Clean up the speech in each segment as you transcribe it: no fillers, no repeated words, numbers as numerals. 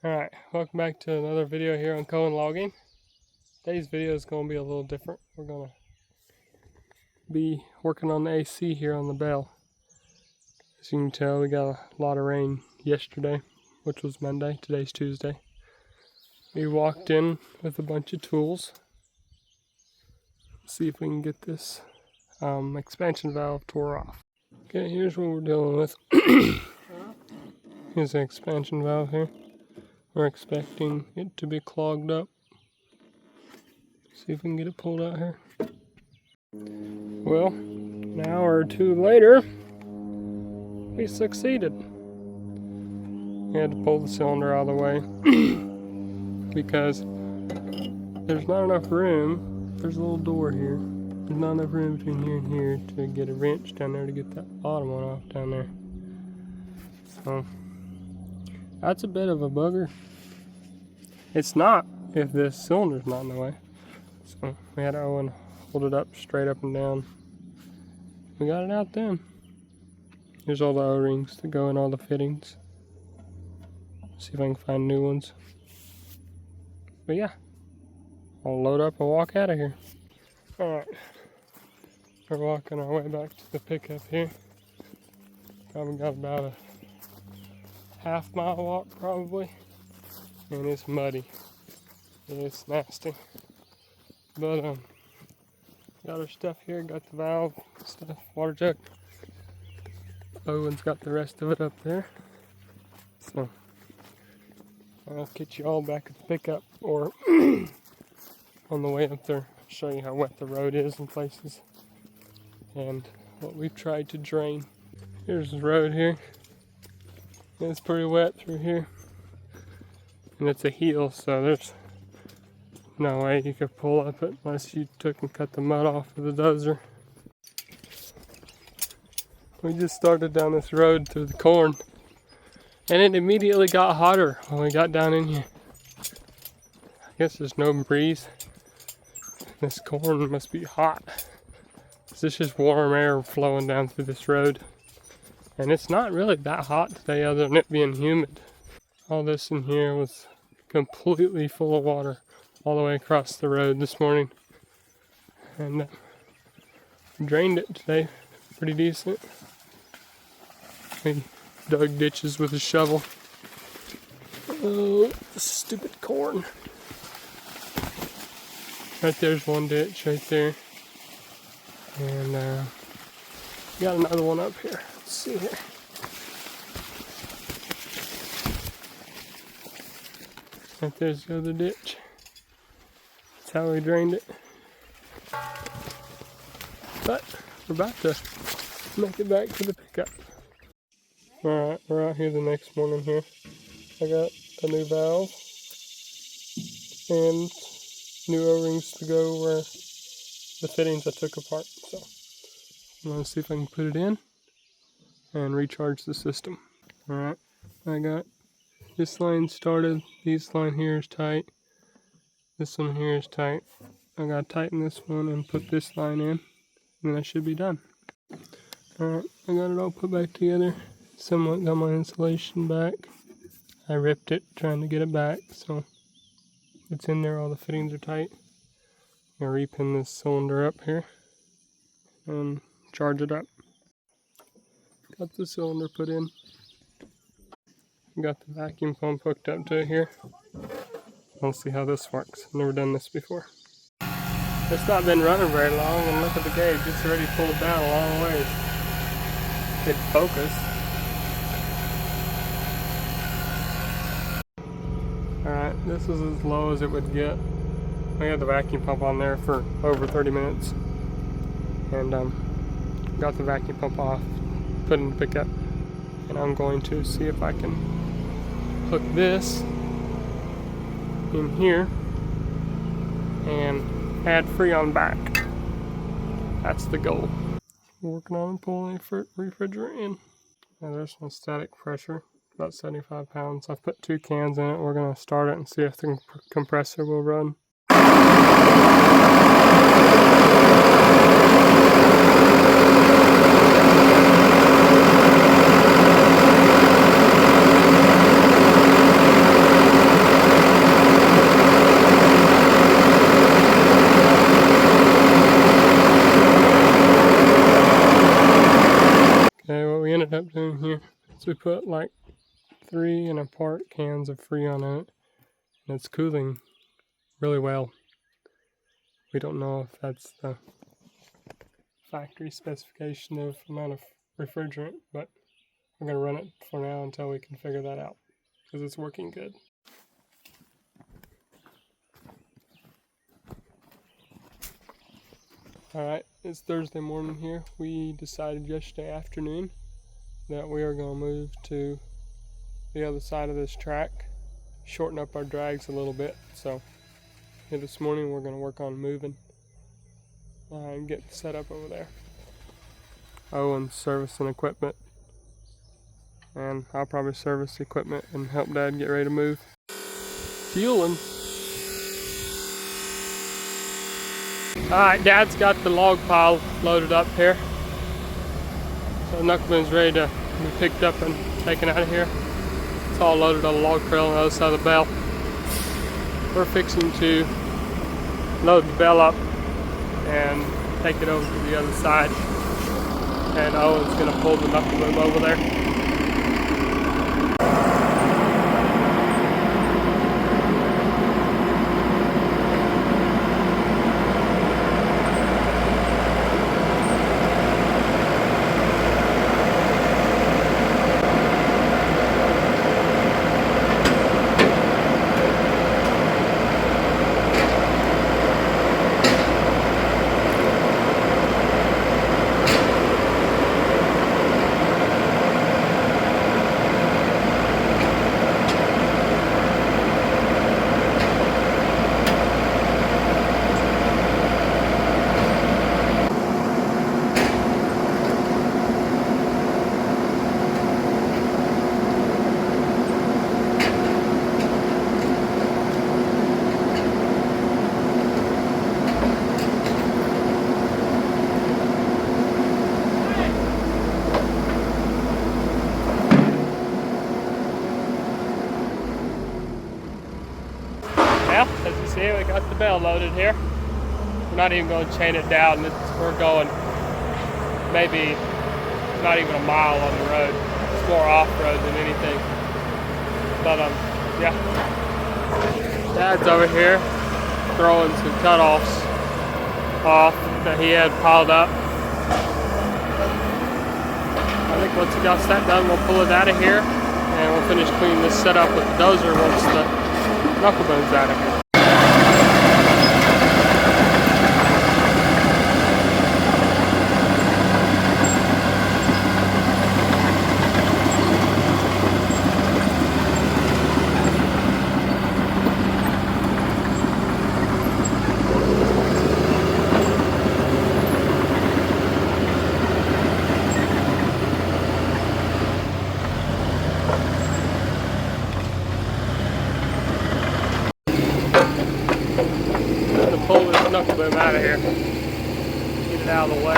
Alright, welcome back to another video here on Koehn logging. Today's video is going to be a little different. We're going to be working on the AC here on the bell. As you can tell, we got a lot of rain yesterday, which was Monday. Today's Tuesday. We walked in with a bunch of tools. See if we can get this expansion valve tore off. Okay, here's what we're dealing with. Here's the expansion valve here. We're expecting it to be clogged up. See if we can get it pulled out here. Well, an hour or two later, we succeeded. We had to pull the cylinder out of the way because there's not enough room. There's a little door here. There's not enough room between here and here to get a wrench down there to get that bottom one off down there. So that's a bit of a bugger. It's not if this cylinder's not in the way. So we had Owen hold it up straight up and down. We got it out then. Here's all the O-rings to go in all the fittings. See if I can find new ones. But yeah, I'll load up and walk out of here. Alright, we're walking our way back to the pickup here. Probably got about a half-mile walk probably. And it's muddy. It's nasty. But got our stuff here, got the valve stuff, water jug. Owen's got the rest of it up there. So I'll get you all back at the pickup or on the way up there. Show you how wet the road is in places and what we've tried to drain. Here's the road here. It's pretty wet through here. And it's a heel, so there's no way you could pull up it unless you took and cut the mud off with a dozer. We just started down this road through the corn, and it immediately got hotter when we got down in here. I guess there's no breeze. This corn must be hot. It's just warm air flowing down through this road. And it's not really that hot today other than it being humid. All this in here was completely full of water all the way across the road this morning. And drained it today pretty decent. We dug ditches with a shovel. Oh, stupid corn. Right there's one ditch right there. And got another one up here. Let's see here. Right there's the other ditch. That's how we drained it. But we're about to make it back to the pickup. Alright, we're out here the next morning here. I got a new valve and new O-rings to go where the fittings I took apart. So I'm going to see if I can put it in and recharge the system. Alright, I got this line started. This line here is tight. This one here is tight. I gotta tighten this one and put this line in, and then I should be done. Alright, I got it all put back together. Somewhat got my insulation back. I ripped it trying to get it back, so it's in there. All the fittings are tight. I'm gonna repin this cylinder up here and charge it up. Got the cylinder put in. Got the vacuum pump hooked up to it here. Let's see how this works. I've never done this before. It's not been running very long, and look at the gauge. It's already pulled down a long ways. It'd focus. Alright, this is as low as it would get. I had the vacuum pump on there for over 30 minutes. And got the vacuum pump off, put it in the pickup. And I'm going to see if I can hook this in here and add Freon back. That's the goal. Working on pulling the refrigerant in. Now there's some static pressure, about 75 pounds. I've put 2 cans in it. We're going to start it and see if the compressor will run. So we put like 3 1/4 cans of Freon in it, and it's cooling really well. We don't know if that's the factory specification of amount of refrigerant, but we're going to run it for now until we can figure that out, because it's working good. Alright, it's Thursday morning here. We decided yesterday afternoon that we are going to move to the other side of this track, shorten up our drags a little bit. So here this morning we're going to work on moving and get set up over there. Owen's servicing equipment, and I'll probably service the equipment and help Dad get ready to move. Fueling. Alright, Dad's got the log pile loaded up here. So Knuckleman's ready to be picked up and taken out of here. It's all loaded on a log trail on the other side of the bell. We're fixing to load the bell up and take it over to the other side. And Owen's going to pull the knuckle boom over there. Well, as you see, we got the bell loaded here. We're not even going to chain it down. We're going maybe not even a mile on the road. It's more off-road than anything. But yeah. Dad's over here throwing some cutoffs off that he had piled up. I think once he got that done, we'll pull it out of here and we'll finish cleaning this setup with the dozer once the knuckle bone's out of here. Pull this knuckle boom out of here. Get it out of the way.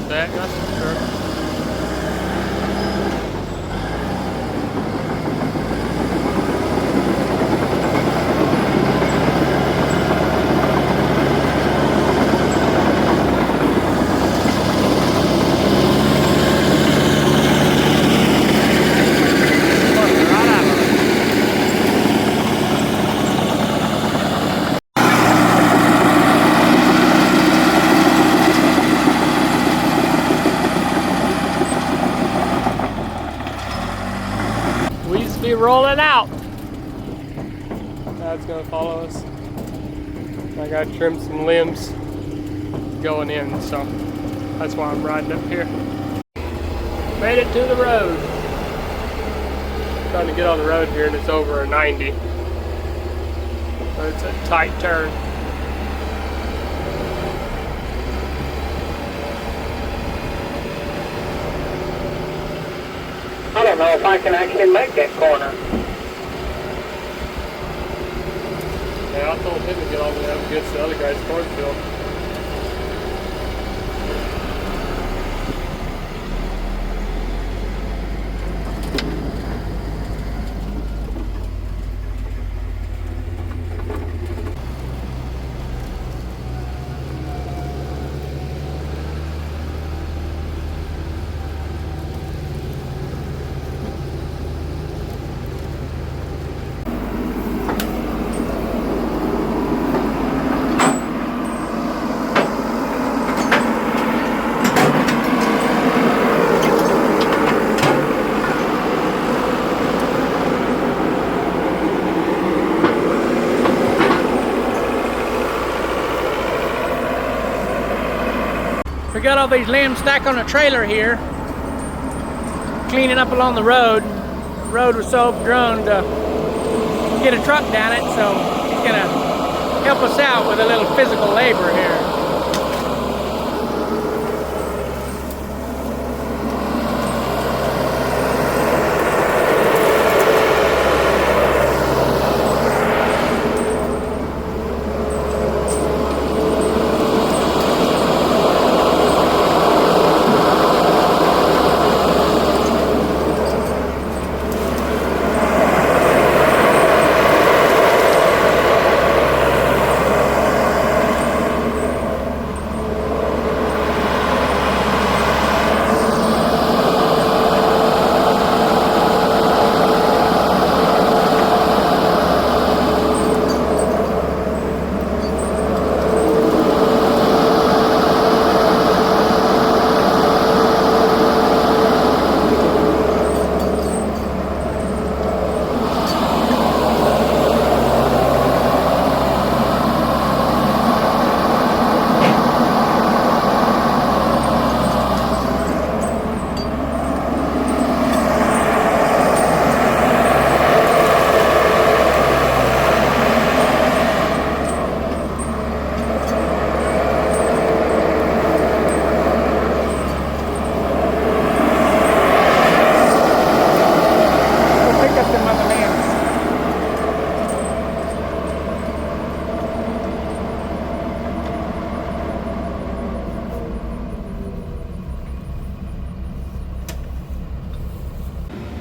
That's for sure. Be rolling out. Dad's gonna follow us. I gotta trim some limbs going in, so that's why I'm riding up here. Made it to the road. Trying to get on the road here and it's over a 90. But it's a tight turn. I don't know if I can actually make that corner. Yeah, I told him to get over there against the other guy's cornfield. We got all these limbs stacked on a trailer here, cleaning up along the road. The road was so overgrown to get a truck down it, so he's gonna help us out with a little physical labor here.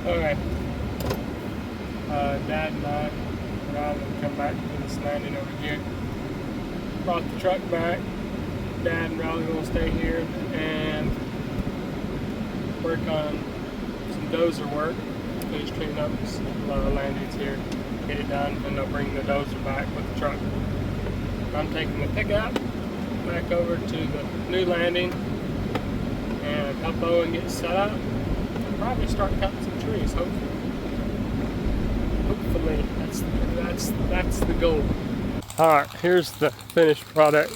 Okay. Dad and I went out and come back to this landing over here. Brought the truck back. Dad and Riley will stay here and work on some dozer work. Finish cleaning up a lot of landings here. Get it done, and they'll bring the dozer back with the truck. I'm taking the pickup back over to the new landing and help Owen get set up. And probably start cutting some trees, hopefully. Hopefully, that's the goal. Alright, here's the finished product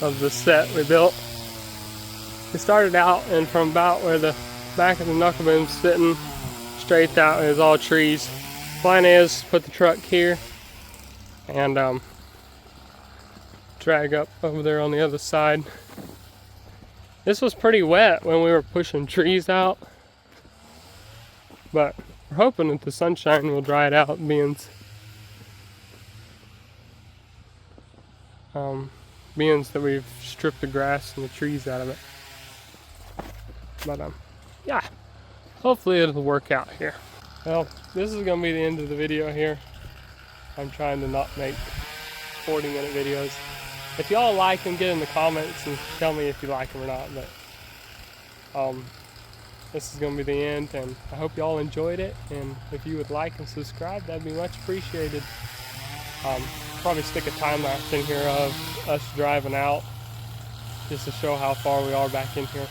of the set we built. We started out, and from about where the back of the knuckle boom's sitting, straight out is all trees. Plan is put the truck here and drag up over there on the other side. This was pretty wet when we were pushing trees out, but we're hoping that the sunshine will dry it out, being that we've stripped the grass and the trees out of it. But yeah, hopefully it'll work out here. Well, this is gonna be the end of the video here. I'm trying to not make 40-minute videos. If y'all like them, get in the comments and tell me if you like them or not. But this is gonna be the end, and I hope y'all enjoyed it. And if you would like and subscribe, that'd be much appreciated. Probably stick a time lapse in here of us driving out, just to show how far we are back in here.